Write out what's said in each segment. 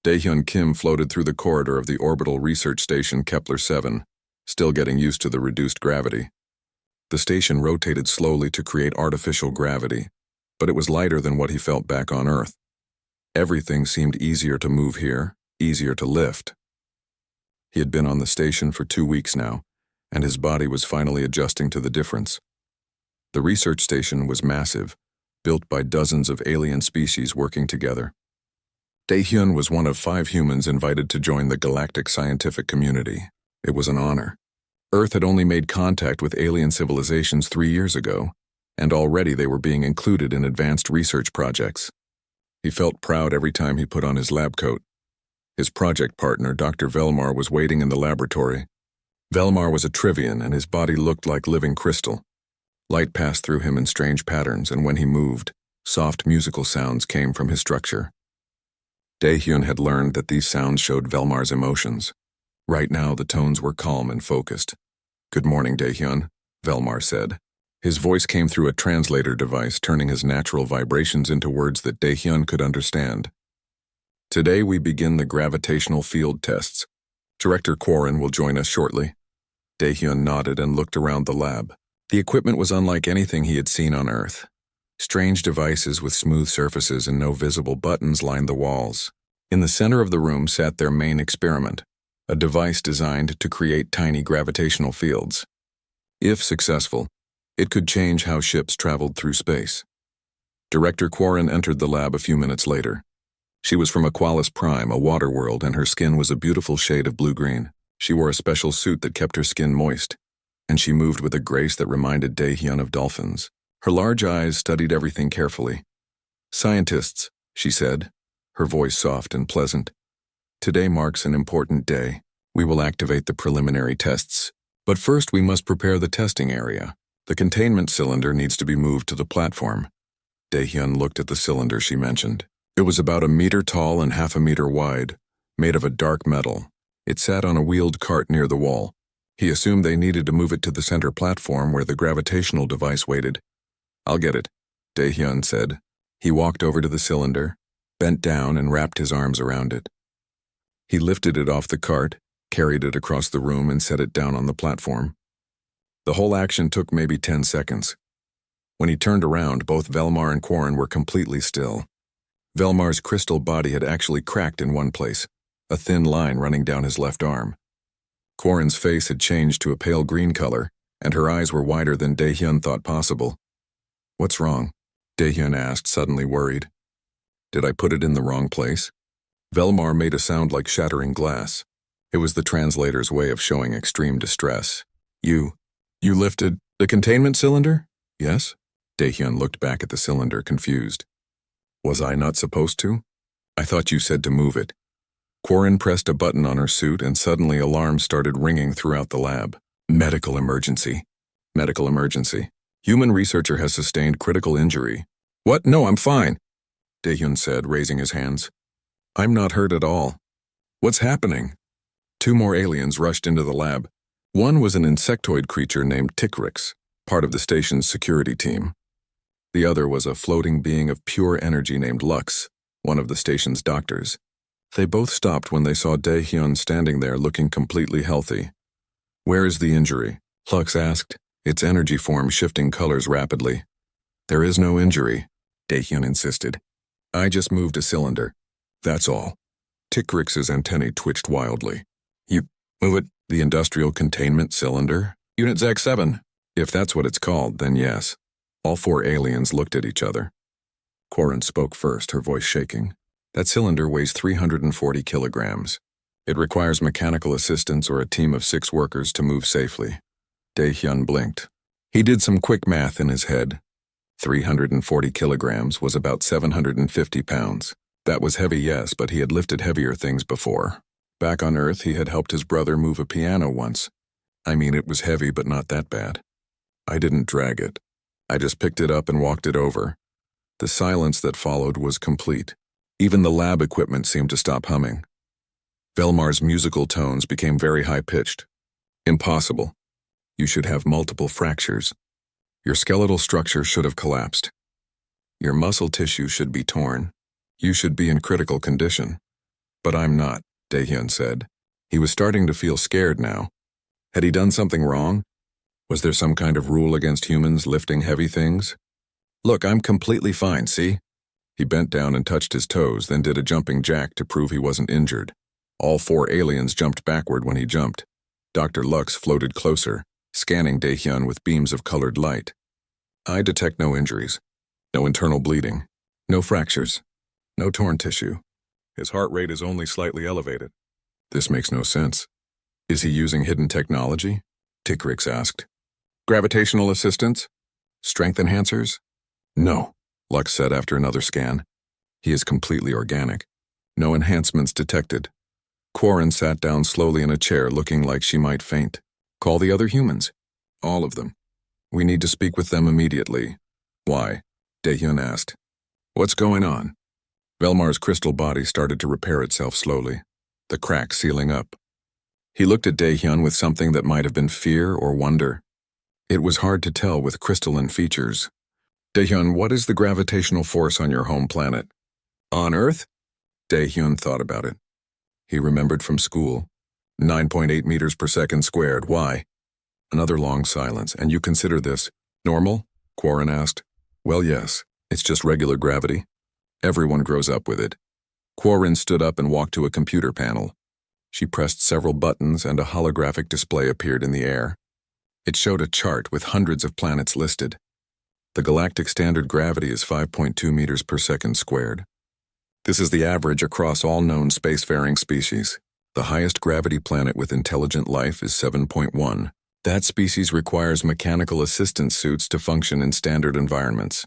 Daehyun Kim floated through the corridor of the orbital research station Kepler-7, still getting used to the reduced gravity. The station rotated slowly to create artificial gravity, but it was lighter than what he felt back on Earth. Everything seemed easier to move here, easier to lift. He had been on the station for 2 weeks now, and his body was finally adjusting to the difference. The research station was massive, built by dozens of alien species working together. Daehyun was one of 5 humans invited to join the galactic scientific community. It was an honor. Earth had only made contact with alien civilizations 3 years ago, and already they were being included in advanced research projects. He felt proud every time he put on his lab coat. His project partner, Dr. Velmar, was waiting in the laboratory. Velmar was a Trivian, and his body looked like living crystal. Light passed through him in strange patterns, and when he moved, soft musical sounds came from his structure. Daehyun had learned that these sounds showed Velmar's emotions. Right now, the tones were calm and focused. "Good morning, Daehyun," Velmar said. His voice came through a translator device, turning his natural vibrations into words that Daehyun could understand. "Today we begin the gravitational field tests. Director Quarren will join us shortly." Daehyun nodded and looked around the lab. The equipment was unlike anything he had seen on Earth. Strange devices with smooth surfaces and no visible buttons lined the walls. In the center of the room sat their main experiment, a device designed to create tiny gravitational fields. If successful, it could change how ships traveled through space. Director Quarren entered the lab a few minutes later. She was from Aqualis Prime, a water world, and her skin was a beautiful shade of blue-green. She wore a special suit that kept her skin moist, and she moved with a grace that reminded Daehyun of dolphins. Her large eyes studied everything carefully. "Scientists," she said, her voice soft and pleasant. "Today marks an important day. We will activate the preliminary tests. But first we must prepare the testing area. The containment cylinder needs to be moved to the platform." Daehyun looked at the cylinder she mentioned. It was about 1 meter tall and 1/2 meter wide, made of a dark metal. It sat on a wheeled cart near the wall. He assumed they needed to move it to the center platform where the gravitational device waited. "I'll get it," Daehyun said. He walked over to the cylinder, bent down and wrapped his arms around it. He lifted it off the cart, carried it across the room and set it down on the platform. The whole action took maybe 10 seconds. When he turned around, both Velmar and Quarren were completely still. Velmar's crystal body had actually cracked in one place, a thin line running down his left arm. Quarren's face had changed to a pale green color, and her eyes were wider than Daehyun thought possible. "What's wrong?" Daehyun asked, suddenly worried. "Did I put it in the wrong place?" Velmar made a sound like shattering glass. It was the translator's way of showing extreme distress. You lifted the containment cylinder?" "Yes." Daehyun looked back at the cylinder, confused. "Was I not supposed to? I thought you said to move it." Quarren pressed a button on her suit and suddenly alarms started ringing throughout the lab. "Medical emergency. Medical emergency. Human researcher has sustained critical injury." "What? No, I'm fine," Daehyun said, raising his hands. "I'm not hurt at all. What's happening?" 2 more aliens rushed into the lab. One was an insectoid creature named Tikrix, part of the station's security team. The other was a floating being of pure energy named Lux, one of the station's doctors. They both stopped when they saw Daehyun standing there looking completely healthy. "Where is the injury?" Lux asked, its energy form shifting colors rapidly. "There is no injury," Daehyun insisted. "I just moved a cylinder. That's all." Tikrix's antennae twitched wildly. "You move it? The industrial containment cylinder? Unit ZAC-7. If that's what it's called, then yes." All 4 aliens looked at each other. Quarren spoke first, her voice shaking. "That cylinder weighs 340 kilograms. It requires mechanical assistance or a team of 6 workers to move safely." Daehyun blinked. He did some quick math in his head. 340 kilograms was about 750 pounds. That was heavy, yes, but he had lifted heavier things before. Back on Earth, he had helped his brother move a piano once. I mean, it was heavy, but not that bad. "I didn't drag it. I just picked it up and walked it over." The silence that followed was complete. Even the lab equipment seemed to stop humming. Velmar's musical tones became very high-pitched. "Impossible. You should have multiple fractures. Your skeletal structure should have collapsed. Your muscle tissue should be torn. You should be in critical condition. But I'm not, Daehyun said. He was starting to feel scared now. Had he done something wrong? Was there some kind of rule against humans lifting heavy things? Look, I'm completely fine, see? He bent down and touched his toes, then did a jumping jack to prove he wasn't injured. All 4 aliens jumped backward when he jumped. Dr. Lux floated closer, scanning Daehyun with beams of colored light. I detect no injuries, no internal bleeding, no fractures, no torn tissue. His heart rate is only slightly elevated. This makes no sense. Is he using hidden technology? Tikrix asked. Gravitational assistance? Strength enhancers? No, Lux said after another scan. He is completely organic. No enhancements detected. Quarren sat down slowly in a chair, looking like she might faint. Call the other humans. All of them. We need to speak with them immediately. Why? Daehyun asked. What's going on? Velmar's crystal body started to repair itself slowly, the crack sealing up. He looked at Daehyun with something that might have been fear or wonder. It was hard to tell with crystalline features. Daehyun, what is the gravitational force on your home planet? On Earth? Daehyun thought about it. He remembered from school. 9.8 meters per second squared. Why? Another long silence. And you consider this normal? Quarren asked. Well, yes. It's just regular gravity. Everyone grows up with it. Quarren stood up and walked to a computer panel. She pressed several buttons and a holographic display appeared in the air. It showed a chart with hundreds of planets listed. The galactic standard gravity is 5.2 meters per second squared. This is the average across all known spacefaring species. The highest gravity planet with intelligent life is 7.1. That species requires mechanical assistance suits to function in standard environments.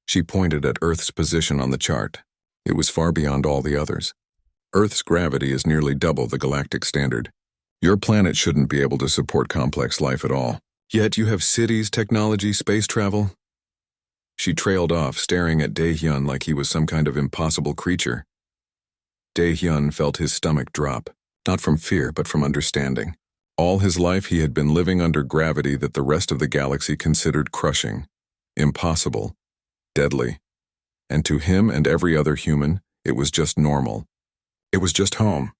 She pointed at Earth's position on the chart. It was far beyond all the others. Earth's gravity is nearly double the galactic standard. Your planet shouldn't be able to support complex life at all. Yet you have cities, technology, space travel. She trailed off, staring at Daehyun like he was some kind of impossible creature. Daehyun felt his stomach drop, not from fear but from understanding. All his life he had been living under gravity that the rest of the galaxy considered crushing, impossible, deadly. And to him and every other human, it was just normal. It was just home.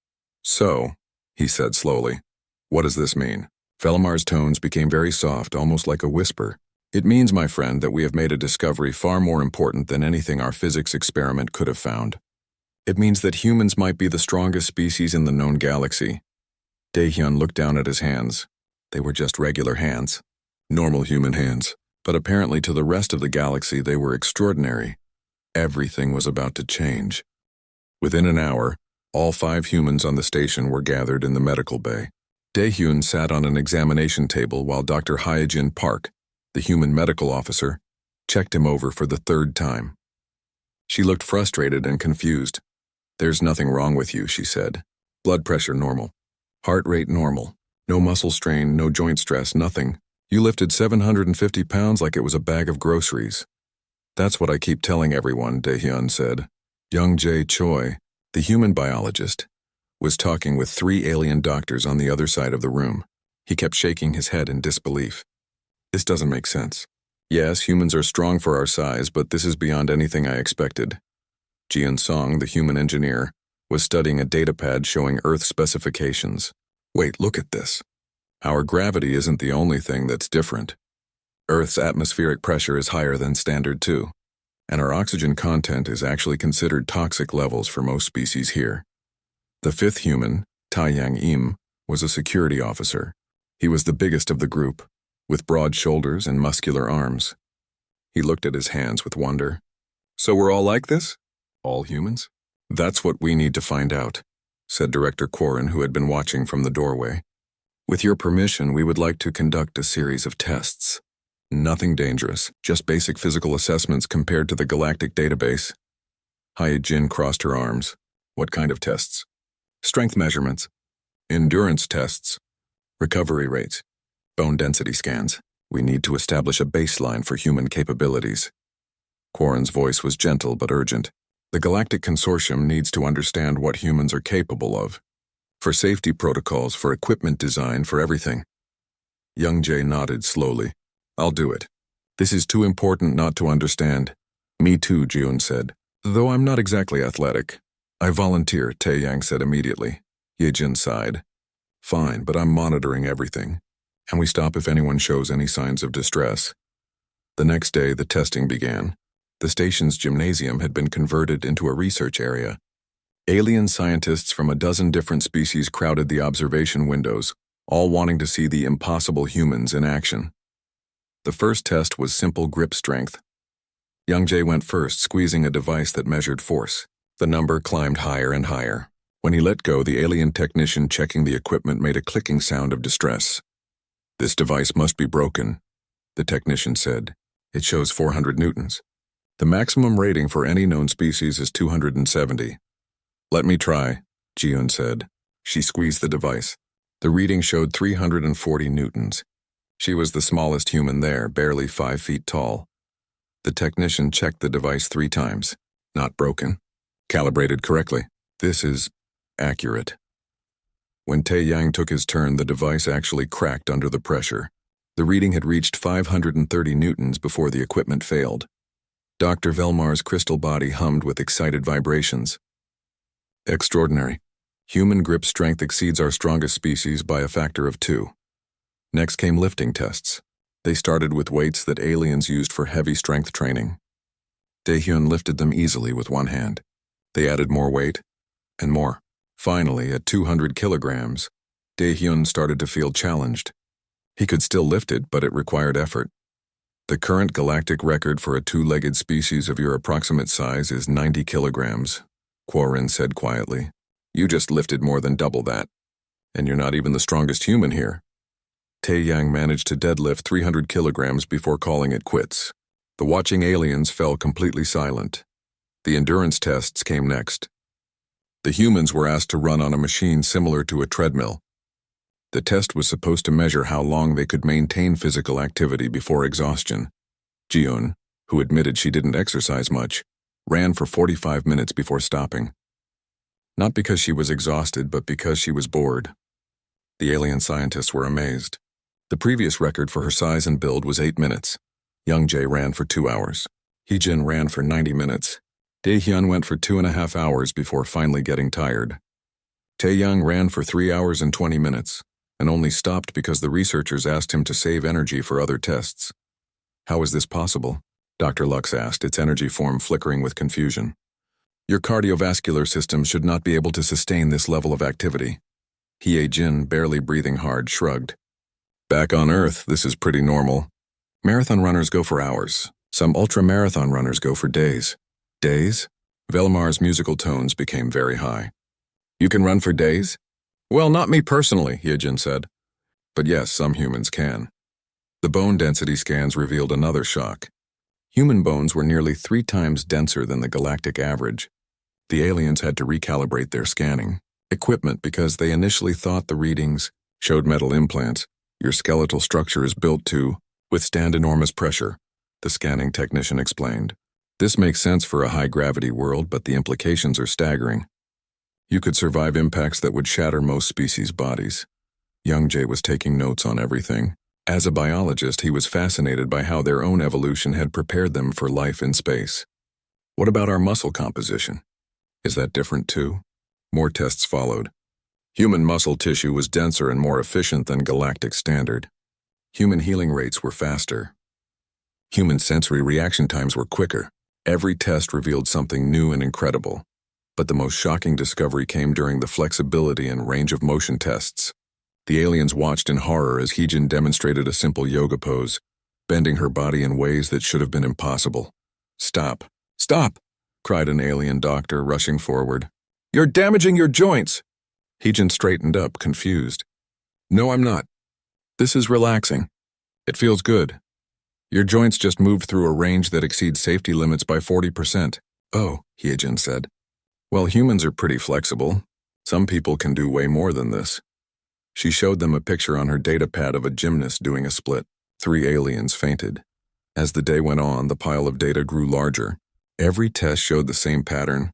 So, he said slowly, what does this mean? Velmar's tones became very soft, almost like a whisper. It means, my friend, that we have made a discovery far more important than anything our physics experiment could have found. It means that humans might be the strongest species in the known galaxy. Daehyun looked down at his hands. They were just regular hands. Normal human hands. But apparently to the rest of the galaxy they were extraordinary. Everything was about to change. Within an hour, all 5 humans on the station were gathered in the medical bay. Daehyun sat on an examination table while Dr. Hyejin Park, the human medical officer, checked him over for the 3rd time. She looked frustrated and confused. There's nothing wrong with you, she said. Blood pressure normal. Heart rate normal. No muscle strain, no joint stress, nothing. You lifted 750 pounds like it was a bag of groceries. That's what I keep telling everyone, Daehyun said. Young Jae Choi, the human biologist, was talking with 3 alien doctors on the other side of the room. He kept shaking his head in disbelief. This doesn't make sense. Yes, humans are strong for our size, but this is beyond anything I expected. Jian Song, the human engineer, was studying a datapad showing Earth specifications. Wait, look at this. Our gravity isn't the only thing that's different. Earth's atmospheric pressure is higher than standard too, and our oxygen content is actually considered toxic levels for most species here. The 5th human, Taiyang Im, was a security officer. He was the biggest of the group, with broad shoulders and muscular arms. He looked at his hands with wonder. So we're all like this? All humans? That's what we need to find out, said Director Quarren, who had been watching from the doorway. With your permission, we would like to conduct a series of tests. Nothing dangerous, just basic physical assessments compared to the galactic database. Hyejin crossed her arms. What kind of tests? Strength measurements. Endurance tests. Recovery rates. Bone density scans. We need to establish a baseline for human capabilities. Quarren's voice was gentle but urgent. The Galactic Consortium needs to understand what humans are capable of. For safety protocols, for equipment design, for everything. Young Jae nodded slowly. I'll do it. This is too important not to understand. Me too, June said. Though I'm not exactly athletic. I volunteer, Tae-Yang said immediately. Ye-Jin sighed. Fine, but I'm monitoring everything, and we stop if anyone shows any signs of distress. The next day, the testing began. The station's gymnasium had been converted into a research area. Alien scientists from a dozen different species crowded the observation windows, all wanting to see the impossible humans in action. The first test was simple grip strength. Young-Jae went first, squeezing a device that measured force. The number climbed higher and higher. When he let go, the alien technician checking the equipment made a clicking sound of distress. This device must be broken, the technician said. It shows 400 newtons. The maximum rating for any known species is 270. Let me try, Ji-Eun said. She squeezed the device. The reading showed 340 newtons. She was the smallest human there, barely 5 feet tall. The technician checked the device 3 times. Not broken. Calibrated correctly. This is accurate. When Tae-Yang took his turn, the device actually cracked under the pressure. The reading had reached 530 newtons before the equipment failed. Dr. Velmar's crystal body hummed with excited vibrations. Extraordinary. Human grip strength exceeds our strongest species by a factor of 2. Next came lifting tests. They started with weights that aliens used for heavy strength training. Dae-Hyun lifted them easily with one hand. They added more weight, and more. Finally, at 200 kilograms, Dae-Hyun started to feel challenged. He could still lift it, but it required effort. The current galactic record for a 2-legged species of your approximate size is 90 kilograms, Quarren said quietly. You just lifted more than double that. And you're not even the strongest human here. Tae-Yang managed to deadlift 300 kilograms before calling it quits. The watching aliens fell completely silent. The endurance tests came next. The humans were asked to run on a machine similar to a treadmill. The test was supposed to measure how long they could maintain physical activity before exhaustion. Ji-Eun, who admitted she didn't exercise much, ran for 45 minutes before stopping. Not because she was exhausted, but because she was bored. The alien scientists were amazed. The previous record for her size and build was 8 minutes. Young-Jae ran for 2 hours. Hee-Jin ran for 90 minutes. Dae-Hyun went for 2.5 hours before finally getting tired. Tae-Yang ran for 3 hours and 20 minutes, and only stopped because the researchers asked him to save energy for other tests. How is this possible? Dr. Lux asked, its energy form flickering with confusion. Your cardiovascular system should not be able to sustain this level of activity. Hye-Jin, barely breathing hard, shrugged. Back on Earth, this is pretty normal. Marathon runners go for hours. Some ultra-marathon runners go for days. Days? Velmar's musical tones became very high. You can run for days? Well, not me personally, Hye-Jin said. But yes, some humans can. The bone density scans revealed another shock. Human bones were nearly 3 times denser than the galactic average. The aliens had to recalibrate their scanning equipment because they initially thought the readings showed metal implants. Your skeletal structure is built to withstand enormous pressure, the scanning technician explained. This makes sense for a high-gravity world, but the implications are staggering. You could survive impacts that would shatter most species' bodies. Young-Jae was taking notes on everything. As a biologist, he was fascinated by how their own evolution had prepared them for life in space. What about our muscle composition? Is that different too? More tests followed. Human muscle tissue was denser and more efficient than galactic standard. Human healing rates were faster. Human sensory reaction times were quicker. Every test revealed something new and incredible. But the most shocking discovery came during the flexibility and range of motion tests. The aliens watched in horror as Hee-Jin demonstrated a simple yoga pose, bending her body in ways that should have been impossible. Stop! Stop! Cried an alien doctor, rushing forward. You're damaging your joints! Hee-Jin straightened up, confused. No, I'm not. This is relaxing. It feels good. Your joints just moved through a range that exceeds safety limits by 40%. Oh, Hye-Jin said. Well, humans are pretty flexible. Some people can do way more than this. She showed them a picture on her datapad of a gymnast doing a split. 3 aliens fainted. As the day went on, the pile of data grew larger. Every test showed the same pattern.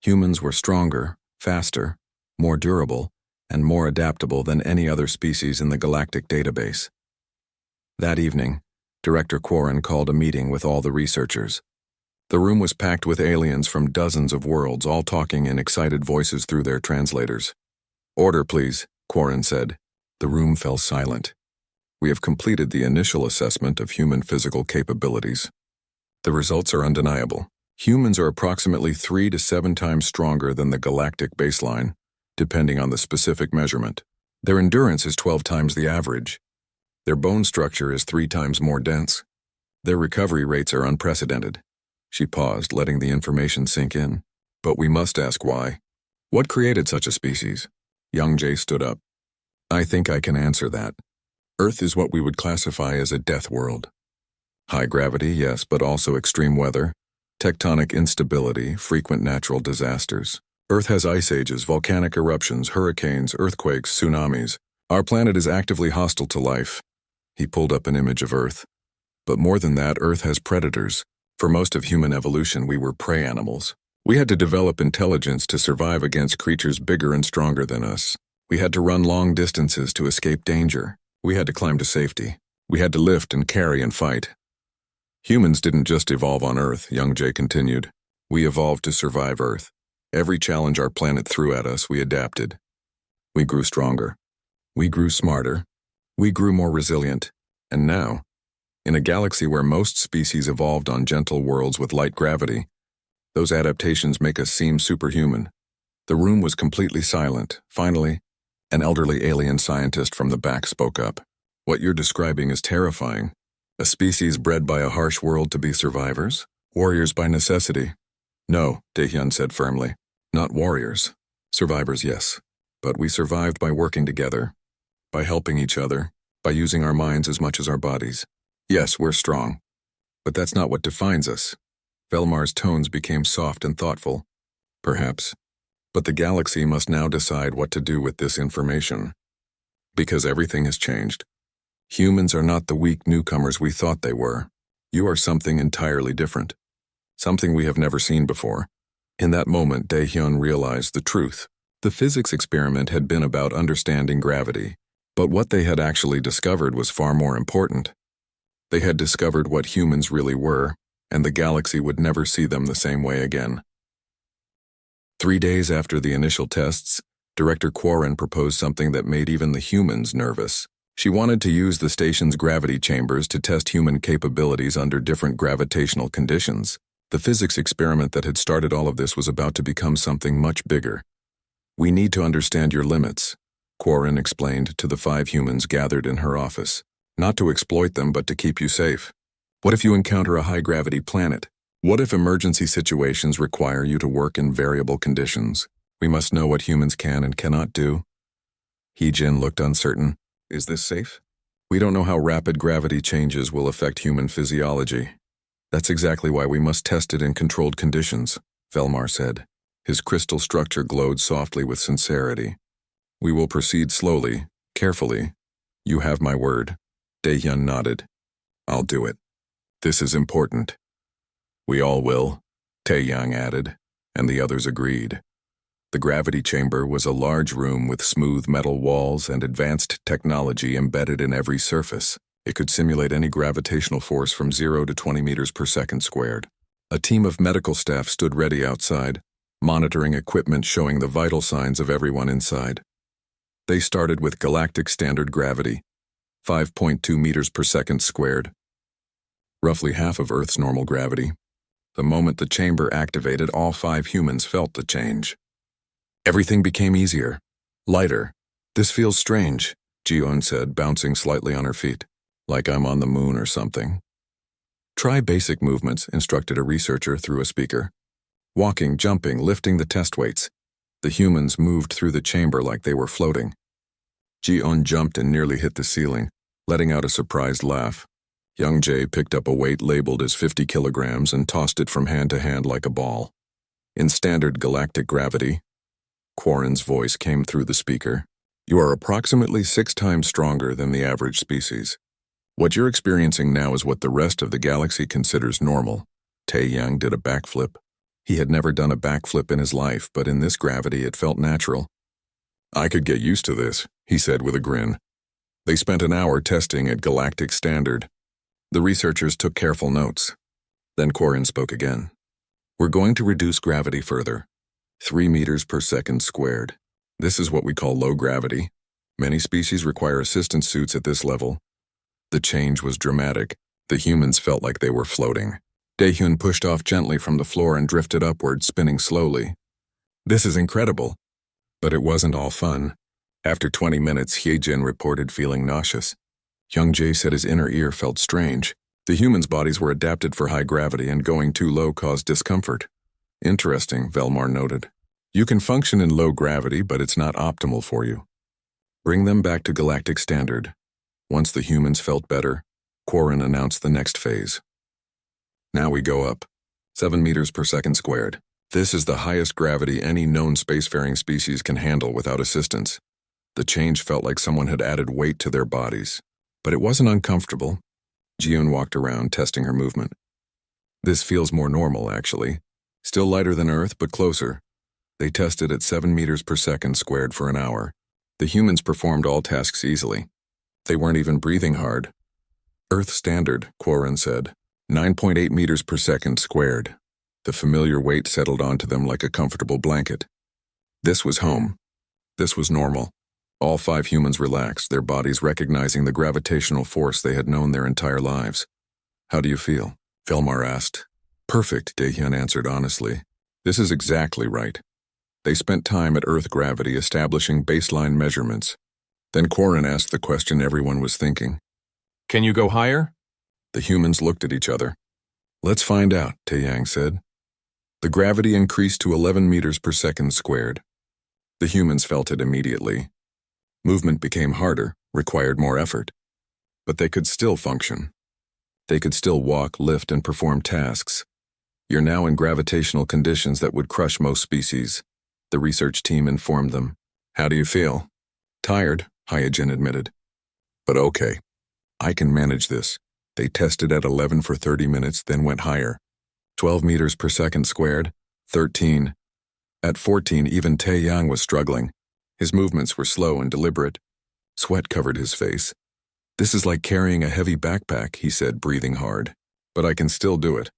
Humans were stronger, faster, more durable, and more adaptable than any other species in the galactic database. That evening, Director Quarren called a meeting with all the researchers. The room was packed with aliens from dozens of worlds, all talking in excited voices through their translators. "Order, please," Quarren said. The room fell silent. "We have completed the initial assessment of human physical capabilities. The results are undeniable. Humans are approximately 3 to 7 times stronger than the galactic baseline, depending on the specific measurement. Their endurance is 12 times the average. Their bone structure is 3 times more dense. Their recovery rates are unprecedented." She paused, letting the information sink in. "But we must ask why. What created such a species?" Young Jay stood up. "I think I can answer that. Earth is what we would classify as a death world. High gravity, yes, but also extreme weather, tectonic instability, frequent natural disasters. Earth has ice ages, volcanic eruptions, hurricanes, earthquakes, tsunamis. Our planet is actively hostile to life." He pulled up an image of Earth. "But more than that, Earth has predators. For most of human evolution, we were prey animals. We had to develop intelligence to survive against creatures bigger and stronger than us. We had to run long distances to escape danger. We had to climb to safety. We had to lift and carry and fight. Humans didn't just evolve on Earth," Young Jay continued. "We evolved to survive Earth. Every challenge our planet threw at us, we adapted. We grew stronger. We grew smarter. We grew more resilient. And now, in a galaxy where most species evolved on gentle worlds with light gravity, those adaptations make us seem superhuman." The room was completely silent. Finally, an elderly alien scientist from the back spoke up. "What you're describing is terrifying. A species bred by a harsh world to be survivors? Warriors by necessity?" "No," Daehyun said firmly. "Not warriors. Survivors, yes. But we survived by working together, by helping each other, by using our minds as much as our bodies. Yes, we're strong. But that's not what defines us." Velmar's tones became soft and thoughtful. "Perhaps. But the galaxy must now decide what to do with this information. Because everything has changed. Humans are not the weak newcomers we thought they were. You are something entirely different. Something we have never seen before." In that moment, Daehyun realized the truth. The physics experiment had been about understanding gravity, but what they had actually discovered was far more important. They had discovered what humans really were, and the galaxy would never see them the same way again. 3 days after the initial tests, Director Quarren proposed something that made even the humans nervous. She wanted to use the station's gravity chambers to test human capabilities under different gravitational conditions. The physics experiment that had started all of this was about to become something much bigger. "We need to understand your limits," Quarren explained to the 5 humans gathered in her office. "Not to exploit them, but to keep you safe. What if you encounter a high-gravity planet? What if emergency situations require you to work in variable conditions? We must know what humans can and cannot do." Heejin looked uncertain. "Is this safe? We don't know how rapid gravity changes will affect human physiology. That's exactly why we must test it in controlled conditions," Velmar said. His crystal structure glowed softly with sincerity. "We will proceed slowly, carefully. You have my word." Daehyun nodded. "I'll do it. This is important." "We all will," Taeyang added, and the others agreed. The gravity chamber was a large room with smooth metal walls and advanced technology embedded in every surface. It could simulate any gravitational force from 0 to 20 meters per second squared. A team of medical staff stood ready outside, monitoring equipment showing the vital signs of everyone inside. They started with galactic standard gravity, 5.2 meters per second squared, roughly half of Earth's normal gravity. The moment the chamber activated, all 5 humans felt the change. Everything became easier, lighter. "This feels strange," Ji-eun said, bouncing slightly on her feet. "Like I'm on the moon or something." "Try basic movements," instructed a researcher through a speaker. "Walking, jumping, lifting the test weights." The humans moved through the chamber like they were floating. Ji-eun jumped and nearly hit the ceiling, letting out a surprised laugh. Young Jae picked up a weight labeled as 50 kilograms and tossed it from hand to hand like a ball. "In standard galactic gravity," Quarren's voice came through the speaker, "you are approximately 6 times stronger than the average species. What you're experiencing now is what the rest of the galaxy considers normal." Taeyang did a backflip. He had never done a backflip in his life, but in this gravity it felt natural. "I could get used to this," he said with a grin. They spent an hour testing at galactic standard. The researchers took careful notes. Then Quarren spoke again. We're going to reduce gravity further. 3 meters per second squared. This is what we call low gravity. Many species require assistance suits at this level. The change was dramatic. The humans felt like they were floating. Daehyun pushed off gently from the floor and drifted upward, spinning slowly. This is incredible. But it wasn't all fun. After 20 minutes, Hyejin reported feeling nauseous. Youngjae said his inner ear felt strange. The humans' bodies were adapted for high gravity, and going too low caused discomfort. Interesting, Velmar noted. You can function in low gravity, but it's not optimal for you. Bring them back to galactic standard. Once the humans felt better, Quarren announced the next phase. Now we go up. 7 meters per second squared. This is the highest gravity any known spacefaring species can handle without assistance. The change felt like someone had added weight to their bodies. But it wasn't uncomfortable. Jiun walked around, testing her movement. This feels more normal, actually. Still lighter than Earth, but closer. They tested at 7 meters per second squared for an hour. The humans performed all tasks easily. They weren't even breathing hard. Earth standard, Quarren said. 9.8 meters per second squared. The familiar weight settled onto them like a comfortable blanket. This was home. This was normal. All 5 humans relaxed, their bodies recognizing the gravitational force they had known their entire lives. How do you feel? Velmar asked. Perfect, Daehyun answered honestly. This is exactly right. They spent time at Earth gravity establishing baseline measurements. Then Quarren asked the question everyone was thinking. Can you go higher? The humans looked at each other. Let's find out, Taeyang said. The gravity increased to 11 meters per second squared. The humans felt it immediately. Movement became harder, required more effort. But they could still function. They could still walk, lift, and perform tasks. You're now in gravitational conditions that would crush most species, the research team informed them. How do you feel? Tired, Hyojin admitted. But okay. I can manage this. They tested at 11 for 30 minutes, then went higher. 12 meters per second squared, 13. At 14, even Taeyang was struggling. His movements were slow and deliberate. Sweat covered his face. This is like carrying a heavy backpack, he said, breathing hard. But I can still do it.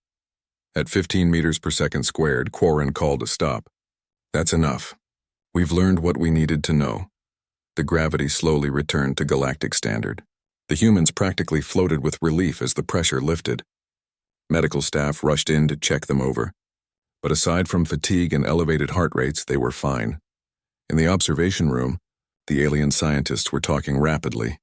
At 15 meters per second squared, Quarren called a stop. That's enough. We've learned what we needed to know. The gravity slowly returned to galactic standard. The humans practically floated with relief as the pressure lifted. Medical staff rushed in to check them over. But aside from fatigue and elevated heart rates, they were fine. In the observation room, the alien scientists were talking rapidly,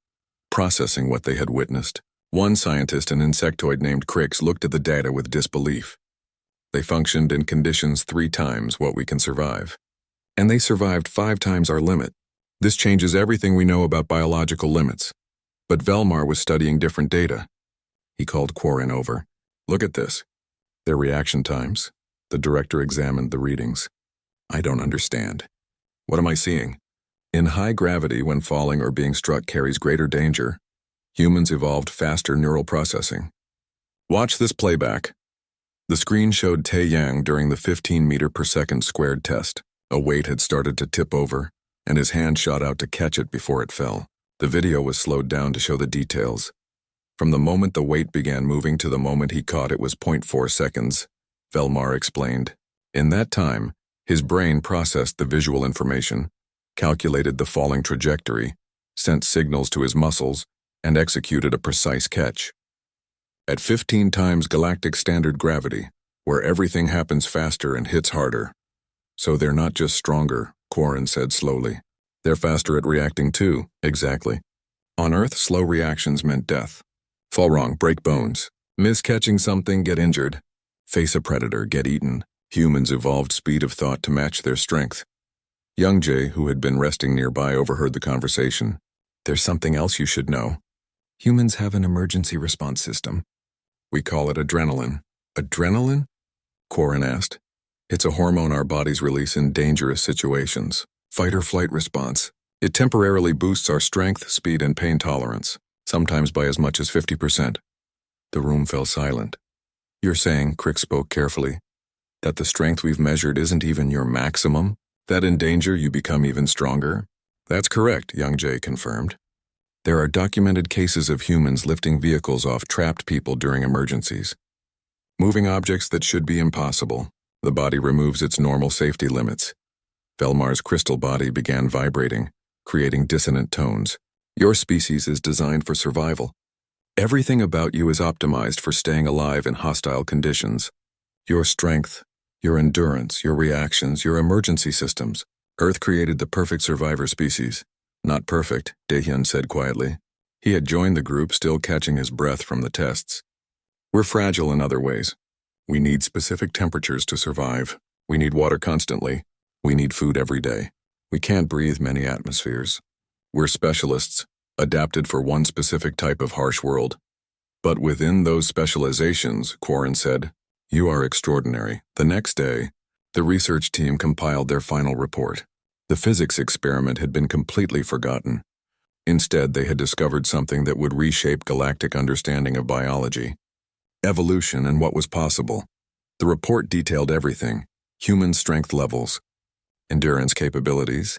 processing what they had witnessed. One scientist, an insectoid named Crix, looked at the data with disbelief. They functioned in conditions 3 times what we can survive. And they survived 5 times our limit. This changes everything we know about biological limits. But Velmar was studying different data. He called Quarren over. Look at this. Their reaction times. The director examined the readings. I don't understand. What am I seeing? In high gravity, when falling or being struck carries greater danger, humans evolved faster neural processing. Watch this playback. The screen showed Taeyang during the 15 meter per second squared test. A weight had started to tip over, and his hand shot out to catch it before it fell. The video was slowed down to show the details. From the moment the weight began moving to the moment he caught it was 0.4 seconds, Velmar explained. In that time, his brain processed the visual information, calculated the falling trajectory, sent signals to his muscles, and executed a precise catch. At 15 times galactic standard gravity, where everything happens faster and hits harder. So they're not just stronger, Quarren said slowly. They're faster at reacting too, exactly. On Earth, slow reactions meant death. Fall wrong, break bones. Miss catching something, get injured. Face a predator, get eaten. Humans evolved speed of thought to match their strength. Youngjae, who had been resting nearby, overheard the conversation. There's something else you should know. Humans have an emergency response system. We call it adrenaline. Adrenaline? Quarren asked. It's a hormone our bodies release in dangerous situations. Fight or flight response. It temporarily boosts our strength, speed, and pain tolerance, sometimes by as much as 50%. The room fell silent. You're saying, Crick spoke carefully, that the strength we've measured isn't even your maximum? That in danger you become even stronger? That's correct, Youngjae confirmed. There are documented cases of humans lifting vehicles off trapped people during emergencies. Moving objects that should be impossible. The body removes its normal safety limits. Velmar's crystal body began vibrating, creating dissonant tones. Your species is designed for survival. Everything about you is optimized for staying alive in hostile conditions. Your strength, your endurance, your reactions, your emergency systems. Earth created the perfect survivor species. Not perfect, Daehyun said quietly. He had joined the group, still catching his breath from the tests. We're fragile in other ways. We need specific temperatures to survive. We need water constantly. We need food every day. We can't breathe many atmospheres. We're specialists, adapted for one specific type of harsh world. But within those specializations, Quarren said, you are extraordinary. The next day, the research team compiled their final report. The physics experiment had been completely forgotten. Instead, they had discovered something that would reshape galactic understanding of biology, evolution, and what was possible. The report detailed everything: human strength levels, endurance capabilities,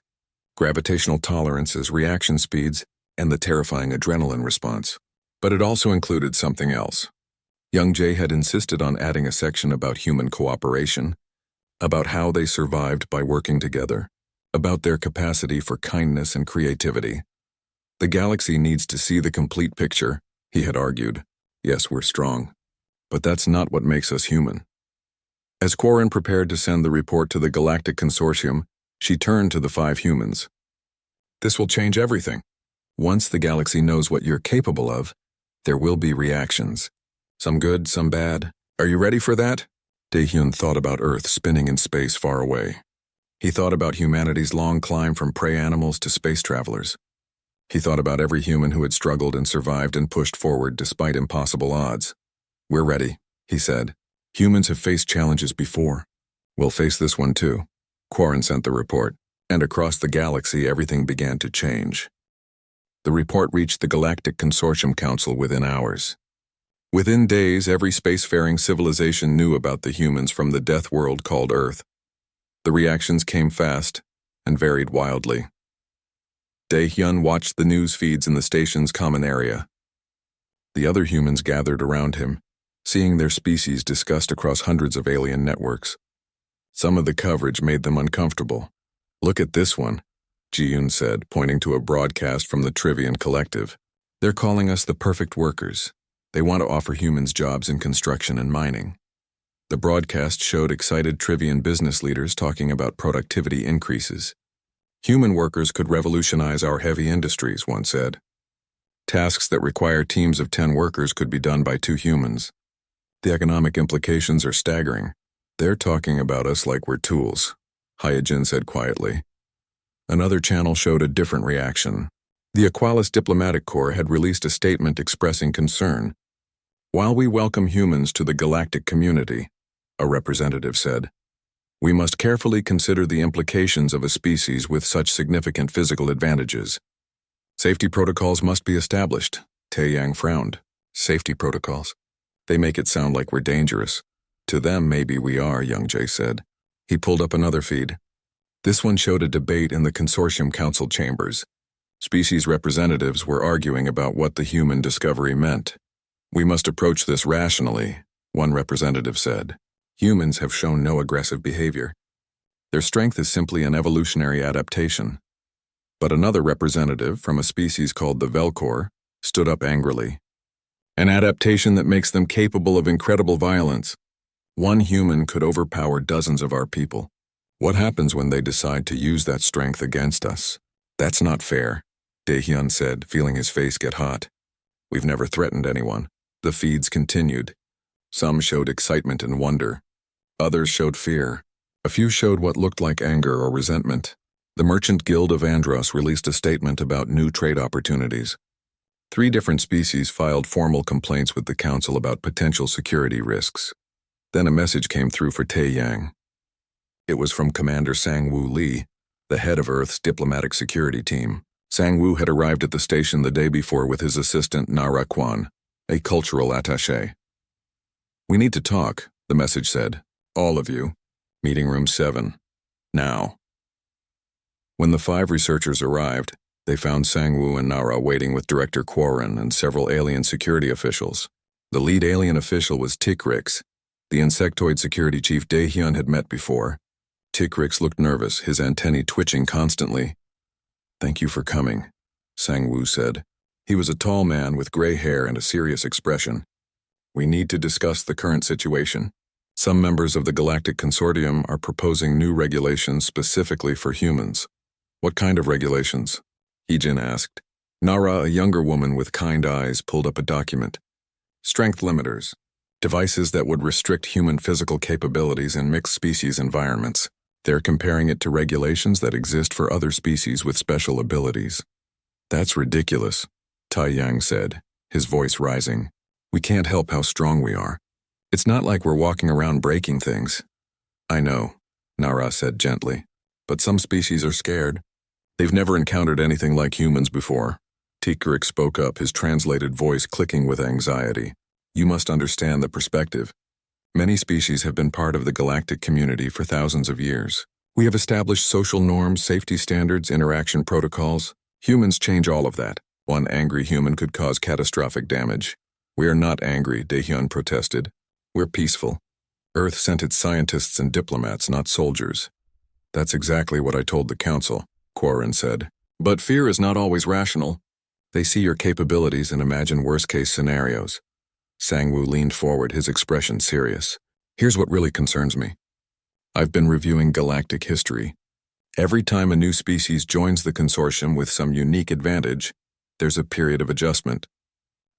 gravitational tolerances, reaction speeds, and the terrifying adrenaline response. But it also included something else. Young Jay had insisted on adding a section about human cooperation, about how they survived by working together, about their capacity for kindness and creativity. The galaxy needs to see the complete picture, he had argued. Yes, we're strong, but that's not what makes us human. As Quarren prepared to send the report to the Galactic Consortium, she turned to the 5 humans. This will change everything. Once the galaxy knows what you're capable of, there will be reactions. Some good, some bad. Are you ready for that? Daehyun thought about Earth spinning in space far away. He thought about humanity's long climb from prey animals to space travelers. He thought about every human who had struggled and survived and pushed forward despite impossible odds. We're ready, he said. Humans have faced challenges before. We'll face this one too. Quarren sent the report, and across the galaxy everything began to change. The report reached the Galactic Consortium Council within hours. Within days, every spacefaring civilization knew about the humans from the death world called Earth. The reactions came fast and varied wildly. Daehyun watched the news feeds in the station's common area. The other humans gathered around him, seeing their species discussed across hundreds of alien networks. Some of the coverage made them uncomfortable. Look at this one, Ji-yoon said, pointing to a broadcast from the Trivian Collective. They're calling us the perfect workers. They want to offer humans jobs in construction and mining. The broadcast showed excited Trivian business leaders talking about productivity increases. Human workers could revolutionize our heavy industries, one said. Tasks that require teams of 10 workers could be done by 2 humans. The economic implications are staggering. They're talking about us like we're tools, Hyojin said quietly. Another channel showed a different reaction. The Aqualis Diplomatic Corps had released a statement expressing concern. While we welcome humans to the galactic community, a representative said, we must carefully consider the implications of a species with such significant physical advantages. Safety protocols must be established. Taeyang frowned. Safety protocols? They make it sound like we're dangerous. To them, maybe we are, Young Jae said. He pulled up another feed. This one showed a debate in the Consortium Council chambers. Species representatives were arguing about what the human discovery meant. We must approach this rationally, one representative said. Humans have shown no aggressive behavior. Their strength is simply an evolutionary adaptation. But another representative from a species called the Velcor stood up angrily. An adaptation that makes them capable of incredible violence. One human could overpower dozens of our people. What happens when they decide to use that strength against us? That's not fair, Daehyun said, feeling his face get hot. We've never threatened anyone. The feeds continued. Some showed excitement and wonder. Others showed fear. A few showed what looked like anger or resentment. The Merchant Guild of Andros released a statement about new trade opportunities. 3 different species filed formal complaints with the council about potential security risks. Then a message came through for Taeyang. It was from Commander Sang-Woo Lee, the head of Earth's diplomatic security team. Sang-Woo had arrived at the station the day before with his assistant Nara Kwan, a cultural attaché. We need to talk, the message said. All of you. Meeting room 7. Now. When the 5 researchers arrived, they found Sang-Woo and Nara waiting with Director Quarren and several alien security officials. The lead alien official was Tikrix, The insectoid security chief Daehyun had met before. Tikrix looked nervous, his antennae twitching constantly. "Thank you for coming," Sang-woo said. He was a tall man with gray hair and a serious expression. "We need to discuss the current situation. Some members of the Galactic Consortium are proposing new regulations specifically for humans." "What kind of regulations?" Heejin asked. Nara, a younger woman with kind eyes, pulled up a document. "Strength limiters. Devices that would restrict human physical capabilities in mixed species environments. They're comparing it to regulations that exist for other species with special abilities." "That's ridiculous," Tai Yang said, his voice rising. "We can't help how strong we are. It's not like we're walking around breaking things." "I know," Nara said gently, "but some species are scared. They've never encountered anything like humans before." Tikrix spoke up, his translated voice clicking with anxiety. "You must understand the perspective. Many species have been part of the galactic community for thousands of years. We have established social norms, safety standards, interaction protocols. Humans change all of that. One angry human could cause catastrophic damage." "We are not angry," Daehyun protested. "We're peaceful. Earth sent its scientists and diplomats, not soldiers." "That's exactly what I told the council," Quarren said. "But fear is not always rational. They see your capabilities and imagine worst-case scenarios." Sang-woo leaned forward, his expression serious. "Here's what really concerns me. I've been reviewing galactic history. Every time a new species joins the consortium with some unique advantage, there's a period of adjustment.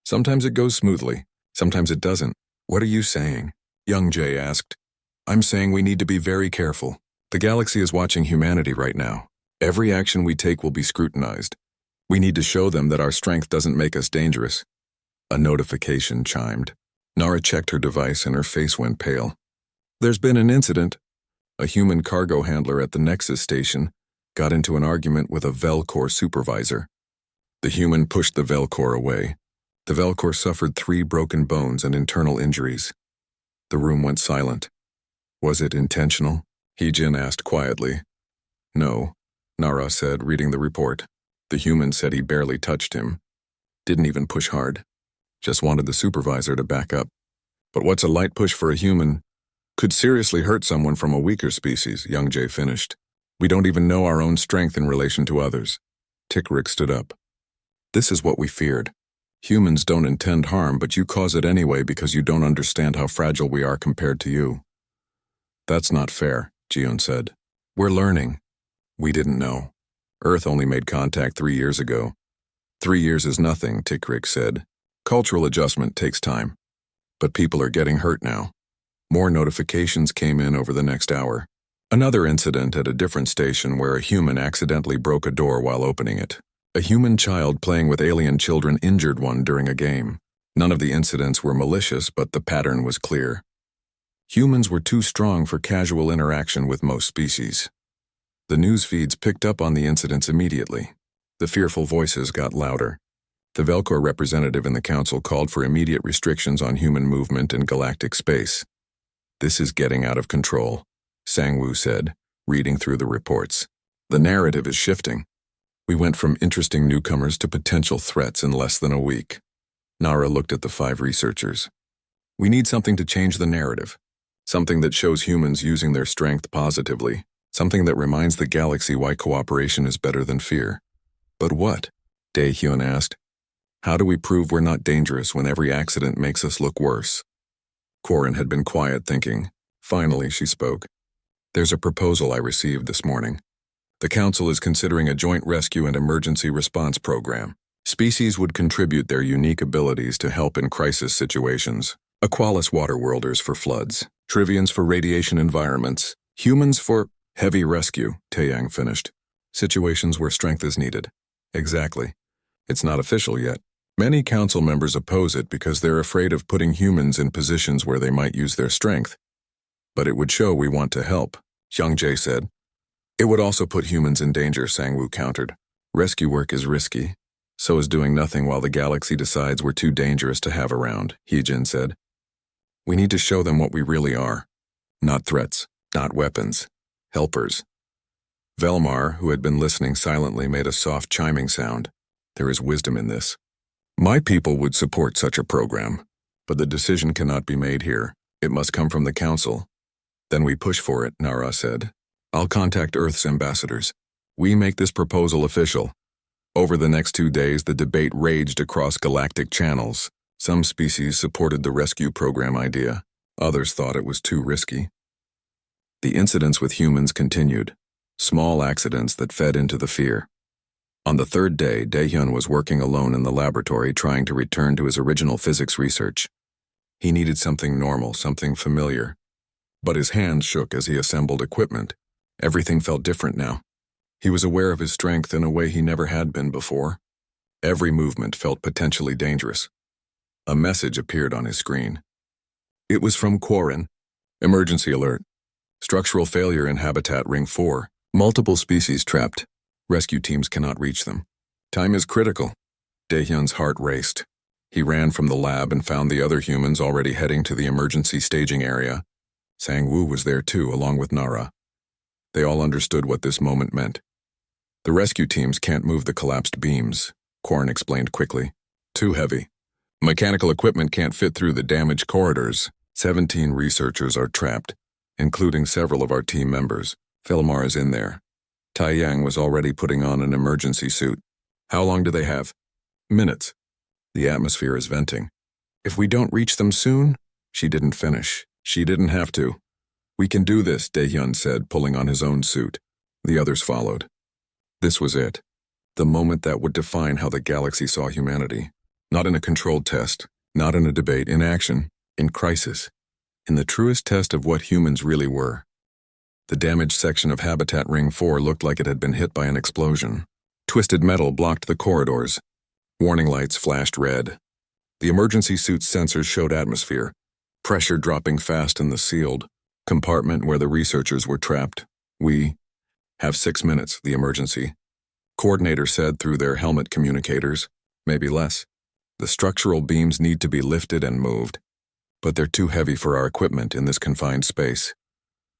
Sometimes it goes smoothly, sometimes it doesn't." "What are you saying?" Young Jae asked. "I'm saying we need to be very careful. The galaxy is watching humanity right now. Every action we take will be scrutinized. We need to show them that our strength doesn't make us dangerous." A notification chimed. Nara checked her device and her face went pale. "There's been an incident. A human cargo handler at the Nexus station got into an argument with a Velcor supervisor. The human pushed the Velcor away. The Velcor suffered 3 broken bones and internal injuries." The room went silent. "Was it intentional?" Heejin asked quietly. "No," Nara said, reading the report. "The human said he barely touched him. Didn't even push hard. Just wanted the supervisor to back up. But what's a light push for a human could seriously hurt someone from a weaker species," Young Jae finished. "We don't even know our own strength in relation to others." Tikrix stood up. "This is what we feared. Humans don't intend harm, but you cause it anyway because you don't understand how fragile we are compared to you." "That's not fair," Jiun said. "We're learning. We didn't know. Earth only made contact 3 years ago." 3 years is nothing," Tikrix said. "Cultural adjustment takes time. But people are getting hurt now." More notifications came in over the next hour. Another incident at a different station where a human accidentally broke a door while opening it. A human child playing with alien children injured one during a game. None of the incidents were malicious, but the pattern was clear. Humans were too strong for casual interaction with most species. The news feeds picked up on the incidents immediately. The fearful voices got louder. The Velcor representative in the council called for immediate restrictions on human movement in galactic space. "This is getting out of control," Sang-woo said, reading through the reports. "The narrative is shifting. We went from interesting newcomers to potential threats in less than a week." Nara looked at the 5 researchers. "We need something to change the narrative. Something that shows humans using their strength positively. Something that reminds the galaxy why cooperation is better than fear." "But what?" Daehyun asked. "How do we prove we're not dangerous when every accident makes us look worse?" Quarren had been quiet, thinking. Finally, she spoke. "There's a proposal I received this morning. The Council is considering a joint rescue and emergency response program. Species would contribute their unique abilities to help in crisis situations. Aqualis waterworlders for floods, Trivians for radiation environments, humans for heavy rescue," Taeyang finished. "Situations where strength is needed." "Exactly. It's not official yet. Many council members oppose it because they're afraid of putting humans in positions where they might use their strength. But it would show we want to help," Young Jae said. "It would also put humans in danger," Sang-woo countered. "Rescue work is risky. So is doing nothing while the galaxy decides we're too dangerous to have around," Heejin said. "We need to show them what we really are. Not threats, not weapons. Helpers." Velmar, who had been listening silently, made a soft chiming sound. "There is wisdom in this. My people would support such a program, but the decision cannot be made here. It must come from the Council. Then we push for it, Nara said. I'll contact Earth's ambassadors. We make this proposal official. Over the next 2 days, the debate raged across galactic channels. Some species supported the rescue program idea. Others thought it was too risky. The incidents with humans continued, small accidents that fed into the fear. On the 3rd day, Daehyun was working alone in the laboratory trying to return to his original physics research. He needed something normal, something familiar. But his hands shook as he assembled equipment. Everything felt different now. He was aware of his strength in a way he never had been before. Every movement felt potentially dangerous. A message appeared on his screen. It was from Quarren. Emergency alert. Structural failure in Habitat Ring 4. Multiple species trapped. Rescue teams cannot reach them. Time is critical. Daehyun's heart raced. He ran from the lab and found the other humans already heading to the emergency staging area. Sang-woo was there too, along with Nara. They all understood what this moment meant. The rescue teams can't move the collapsed beams, Quarren explained quickly. Too heavy. Mechanical equipment can't fit through the damaged corridors. 17 researchers are trapped, including several of our team members. Philmar is in there. Taeyang was already putting on an emergency suit. How long do they have? Minutes. The atmosphere is venting. If we don't reach them soon? She didn't finish. She didn't have to. We can do this, Daehyun said, pulling on his own suit. The others followed. This was it. The moment that would define how the galaxy saw humanity. Not in a controlled test, not in a debate, in action, in crisis, in the truest test of what humans really were. The damaged section of Habitat Ring 4 looked like it had been hit by an explosion. Twisted metal blocked the corridors. Warning lights flashed red. The emergency suit's sensors showed atmosphere, pressure dropping fast in the sealed compartment where the researchers were trapped. We have 6 minutes, the emergency coordinator said through their helmet communicators, maybe less. The structural beams need to be lifted and moved, but they're too heavy for our equipment in this confined space.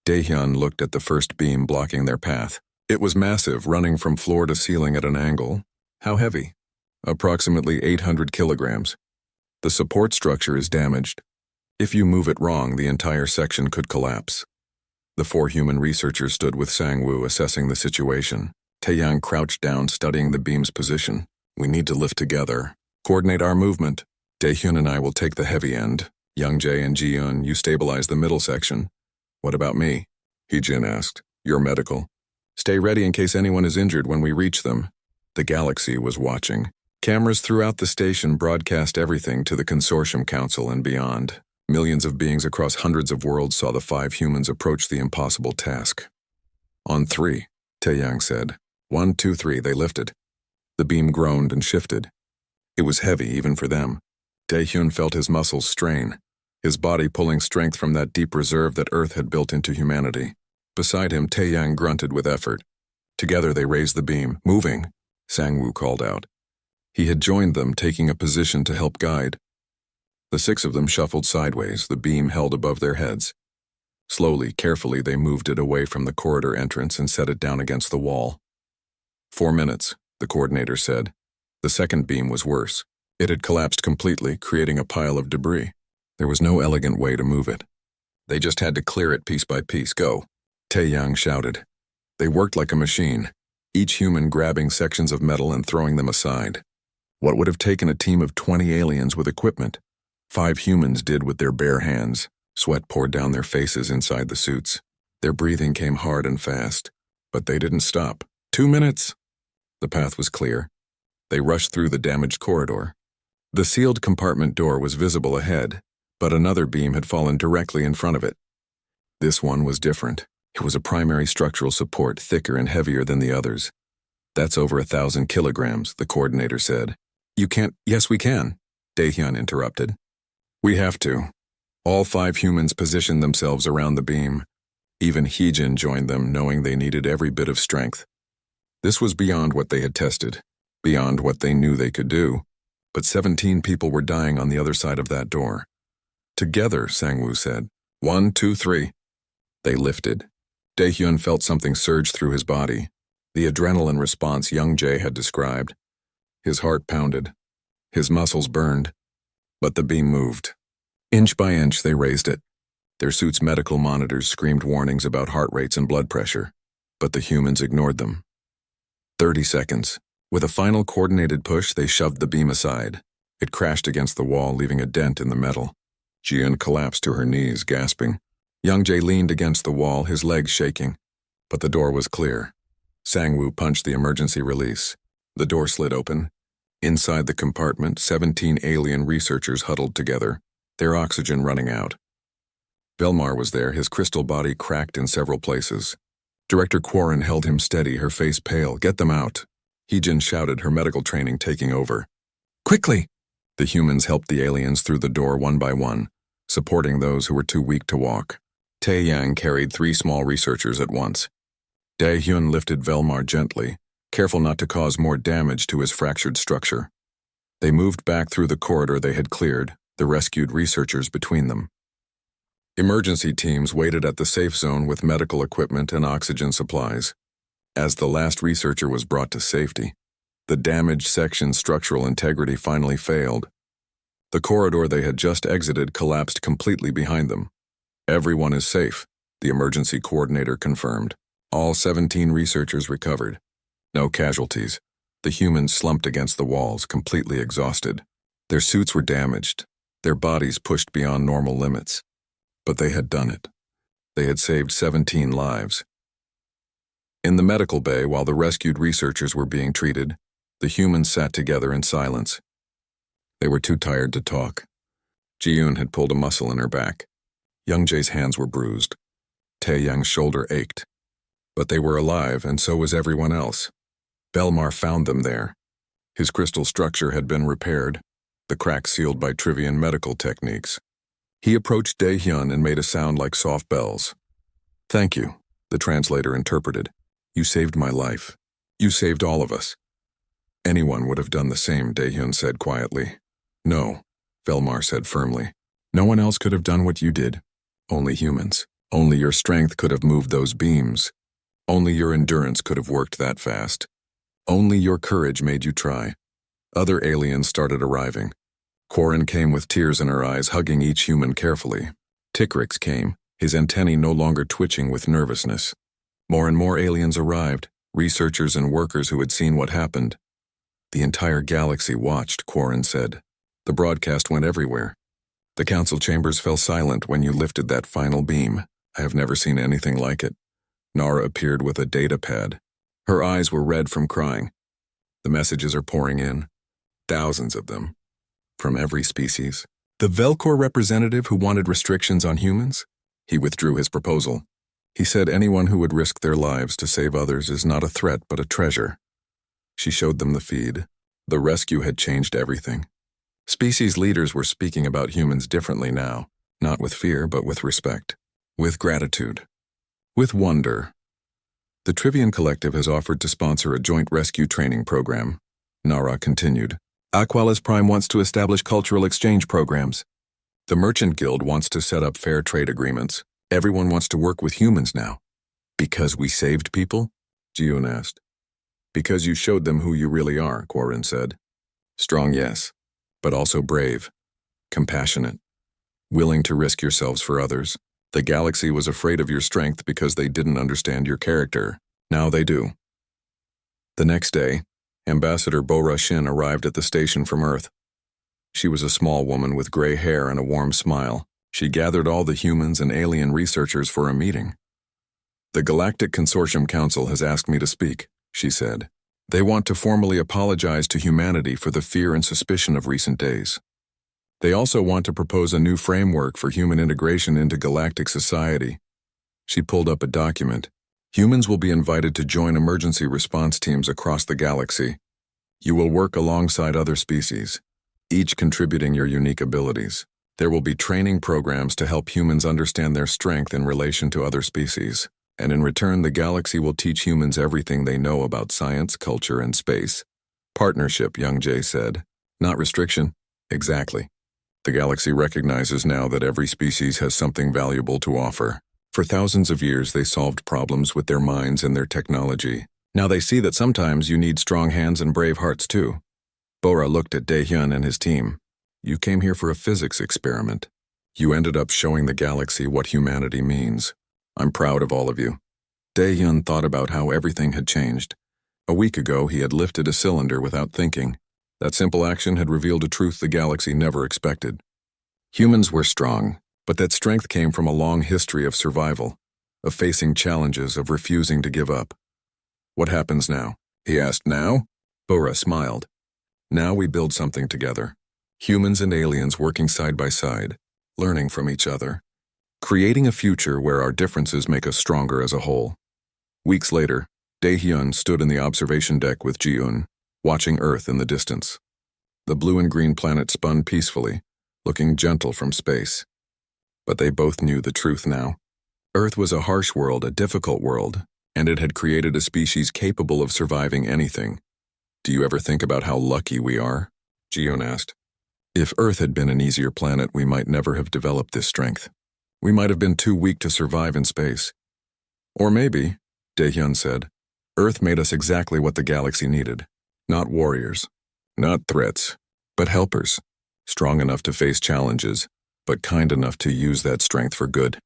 Daehyun looked at the first beam blocking their path. It was massive, running from floor to ceiling at an angle. How heavy? Approximately 800 kilograms. The support structure is damaged. If you move it wrong, the entire section could collapse. The 4 human researchers stood with Sang-woo assessing the situation. Taeyang crouched down, studying the beam's position. We need to lift together. Coordinate our movement. Daehyun and I will take the heavy end. Youngjae and Ji-eun, you stabilize the middle section. What about me? Hee-jin asked. You're medical. Stay ready in case anyone is injured when we reach them. The galaxy was watching. Cameras throughout the station broadcast everything to the Consortium Council and beyond. Millions of beings across hundreds of worlds saw the 5 humans approach the impossible task. On 3, Taeyang said. 1, 2, 3, they lifted. The beam groaned and shifted. It was heavy even for them. Daehyun felt his muscles strain, his body pulling strength from that deep reserve that Earth had built into humanity. Beside him, Taeyang grunted with effort. Together they raised the beam. Moving, Sang-woo called out. He had joined them, taking a position to help guide. The 6 of them shuffled sideways, the beam held above their heads. Slowly, carefully, they moved it away from the corridor entrance and set it down against the wall. 4 minutes, the coordinator said. The second beam was worse. It had collapsed completely, creating a pile of debris. There was no elegant way to move it. They just had to clear it piece by piece. Go, Taeyang shouted. They worked like a machine, each human grabbing sections of metal and throwing them aside. What would have taken a team of 20 aliens with equipment? 5 humans did with their bare hands. Sweat poured down their faces inside the suits. Their breathing came hard and fast, but they didn't stop. 2 minutes! The path was clear. They rushed through the damaged corridor. The sealed compartment door was visible ahead, but another beam had fallen directly in front of it. This one was different. It was a primary structural support, thicker and heavier than the others. That's over 1,000 kilograms, the coordinator said. You can't— Yes, we can, Daehyun interrupted. We have to. All 5 humans positioned themselves around the beam. Even Hee-jin joined them, knowing they needed every bit of strength. This was beyond what they had tested, beyond what they knew they could do. But 17 people were dying on the other side of that door. Together, Sang-woo said. 1, 2, 3. They lifted. Daehyun felt something surge through his body, the adrenaline response Youngjae had described. His heart pounded. His muscles burned. But the beam moved. Inch by inch, they raised it. Their suits' medical monitors screamed warnings about heart rates and blood pressure, but the humans ignored them. 30 seconds. With a final coordinated push, they shoved the beam aside. It crashed against the wall, leaving a dent in the metal. Jian collapsed to her knees, gasping. Young-jae leaned against the wall, his legs shaking. But the door was clear. Sang-woo punched the emergency release. The door slid open. Inside the compartment, 17 alien researchers huddled together, their oxygen running out. Velmar was there, his crystal body cracked in several places. Director Quarren held him steady, her face pale. "Get them out." Heejin shouted, her medical training taking over. "Quickly!" The humans helped the aliens through the door one by one, supporting those who were too weak to walk. Tae-yang carried 3 small researchers at once. Dae-hyun lifted Velmar gently, careful not to cause more damage to his fractured structure. They moved back through the corridor they had cleared, the rescued researchers between them. Emergency teams waited at the safe zone with medical equipment and oxygen supplies. As the last researcher was brought to safety, the damaged section's structural integrity finally failed. The corridor they had just exited collapsed completely behind them. "Everyone is safe," the emergency coordinator confirmed. All 17 researchers recovered. No casualties. The humans slumped against the walls, completely exhausted. Their suits were damaged, their bodies pushed beyond normal limits. But they had done it. They had saved 17 lives. In the medical bay, while the rescued researchers were being treated, the humans sat together in silence. They were too tired to talk. Ji-yoon had pulled a muscle in her back. Young-jae's hands were bruised. Tae-yang's shoulder ached. But they were alive, and so was everyone else. Velmar found them there. His crystal structure had been repaired, the cracks sealed by Trivian medical techniques. He approached Dae-hyun and made a sound like soft bells. "Thank you," the translator interpreted. "You saved my life. You saved all of us." "Anyone would have done the same," Dae-hyun said quietly. "No," Velmar said firmly. "No one else could have done what you did. Only humans. Only your strength could have moved those beams. Only your endurance could have worked that fast. Only your courage made you try." Other aliens started arriving. Quarren came with tears in her eyes, hugging each human carefully. Tikrix came, his antennae no longer twitching with nervousness. More and more aliens arrived, researchers and workers who had seen what happened. "The entire galaxy watched," Quarren said. "The broadcast went everywhere. The council chambers fell silent when you lifted that final beam. I have never seen anything like it." Nara appeared with a data pad. Her eyes were red from crying. "The messages are pouring in. Thousands of them. From every species." The Velcor representative who wanted restrictions on humans? He withdrew his proposal. He said anyone who would risk their lives to save others is not a threat but a treasure. She showed them the feed. The rescue had changed everything. Species leaders were speaking about humans differently now, not with fear but with respect, with gratitude, with wonder. The Trivian Collective has offered to sponsor a joint rescue training program. Nara continued. Aqualis Prime wants to establish cultural exchange programs. The Merchant Guild wants to set up fair trade agreements. Everyone wants to work with humans now. "Because we saved people?" Ji-yoon asked. "Because you showed them who you really are," Quarren said. "Strong, yes, but also brave, compassionate, willing to risk yourselves for others. The galaxy was afraid of your strength because they didn't understand your character. Now they do." The next day, Ambassador Bora Shin arrived at the station from Earth. She was a small woman with gray hair and a warm smile. She gathered all the humans and alien researchers for a meeting. "The Galactic Consortium Council has asked me to speak," she said. "They want to formally apologize to humanity for the fear and suspicion of recent days. They also want to propose a new framework for human integration into galactic society." She pulled up a document. "Humans will be invited to join emergency response teams across the galaxy. You will work alongside other species, each contributing your unique abilities. There will be training programs to help humans understand their strength in relation to other species, and in return the galaxy will teach humans everything they know about science, culture, and space." "Partnership," Young-jae said. "Not restriction." "Exactly. The galaxy recognizes now that every species has something valuable to offer. For thousands of years they solved problems with their minds and their technology. Now they see that sometimes you need strong hands and brave hearts too." Bora looked at Dae-hyun and his team. "You came here for a physics experiment. You ended up showing the galaxy what humanity means. I'm proud of all of you. Dae-hyun thought about how everything had changed. A week ago, he had lifted a cylinder without thinking. That simple action had revealed a truth the galaxy never expected. Humans were strong, but that strength came from a long history of survival, of facing challenges, of refusing to give up. What happens now? He asked. Now? Bora smiled. Now we build something together. Humans and aliens working side by side, learning from each other, creating a future where our differences make us stronger as a whole. Weeks later, Dae-hyun stood in the observation deck with Ji-eun, watching Earth in the distance. The blue and green planet spun peacefully, looking gentle from space. But they both knew the truth now. Earth was a harsh world, a difficult world, and it had created a species capable of surviving anything. Do you ever think about how lucky we are? Ji-eun asked. If Earth had been an easier planet, we might never have developed this strength. We might have been too weak to survive in space. Or maybe, Dae-hyun said, Earth made us exactly what the galaxy needed. Not warriors, not threats, but helpers. Strong enough to face challenges, but kind enough to use that strength for good.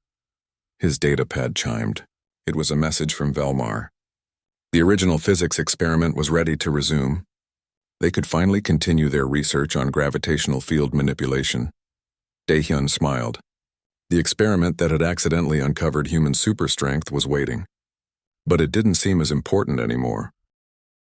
His data pad chimed. It was a message from Velmar. The original physics experiment was ready to resume. They could finally continue their research on gravitational field manipulation. Dae-hyun smiled. The experiment that had accidentally uncovered human superstrength was waiting. But it didn't seem as important anymore.